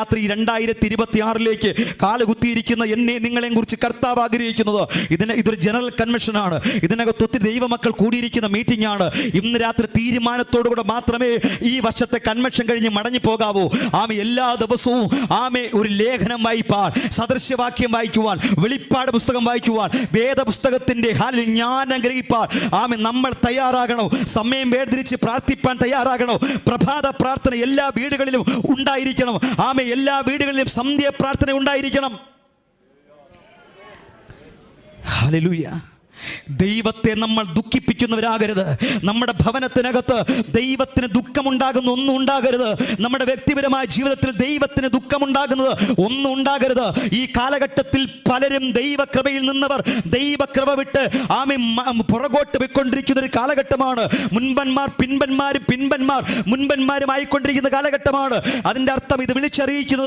രാത്രി 2026 കാലുകുത്തിയിരിക്കുന്ന എന്നെ നിങ്ങളെയും കുറിച്ച് കർത്താവ് ആഗ്രഹിക്കുന്നത് ഇതൊരു ജനറൽ കൺവെൻഷനാണ്. ഇതിനകത്ത് ഒത്തിരി ദൈവമക്കൾ കൂടിയിരിക്കുന്ന മീറ്റിംഗ് ആണ്. ഇന്ന് രാത്രി തീരുമാനത്തോടുകൂടെ മാത്രമേ ഈ വർഷത്തെ കൺവെൻഷൻ കഴിഞ്ഞ് മടങ്ങി പോകാവൂ. ആമേ എല്ലാ ദിവസവും ഒരു ലേഖനം വായിപ്പാൻ, സദൃശ്യവാക്യം വായിക്കുവാൻ, വെളിപ്പാട് പുസ്തകം വായിക്കുവാൻ, വേദപുസ്തകത്തിന്റെ ജ്ഞാനം ഗ്രഹിപ്പാൻ നമ്മൾ തയ്യാറാകണം. സമയം വേർതിരിച്ച് പ്രാർത്ഥിപ്പാൻ തയ്യാറാകണം. പ്രഭാത പ്രാർത്ഥന എല്ലാ വീടുകളിലും ഉണ്ടായിരിക്കണം. എല്ലാ വീടുകളിലും സന്ധ്യ പ്രാർത്ഥന ഉണ്ടായിരിക്കണം. ഹല്ലേലൂയ. ദൈവത്തെ നമ്മൾ ദുഃഖിപ്പിക്കുന്നവരാകരുത്. നമ്മുടെ ഭവനത്തിനകത്ത് ദൈവത്തിന് ദുഃഖമുണ്ടാകുന്ന ഒന്നും ഉണ്ടാകരുത്. നമ്മുടെ വ്യക്തിപരമായ ജീവിതത്തിൽ ദൈവത്തിന് ദുഃഖമുണ്ടാകുന്നത് ഒന്നും ഉണ്ടാകരുത്. ഈ കാലഘട്ടത്തിൽ പലരും ദൈവകൃപയിൽ നിന്നവർ ദൈവകൃപ വിട്ട് പുറകോട്ട് പോയിക്കൊണ്ടിരിക്കുന്ന ഒരു കാലഘട്ടമാണ്. മുൻപന്മാർ പിൻപന്മാരും പിൻപന്മാർ മുൻപന്മാരും ആയിക്കൊണ്ടിരിക്കുന്ന കാലഘട്ടമാണ്. അതിൻ്റെ അർത്ഥം ഇത് വിളിച്ചറിയിക്കുന്നത്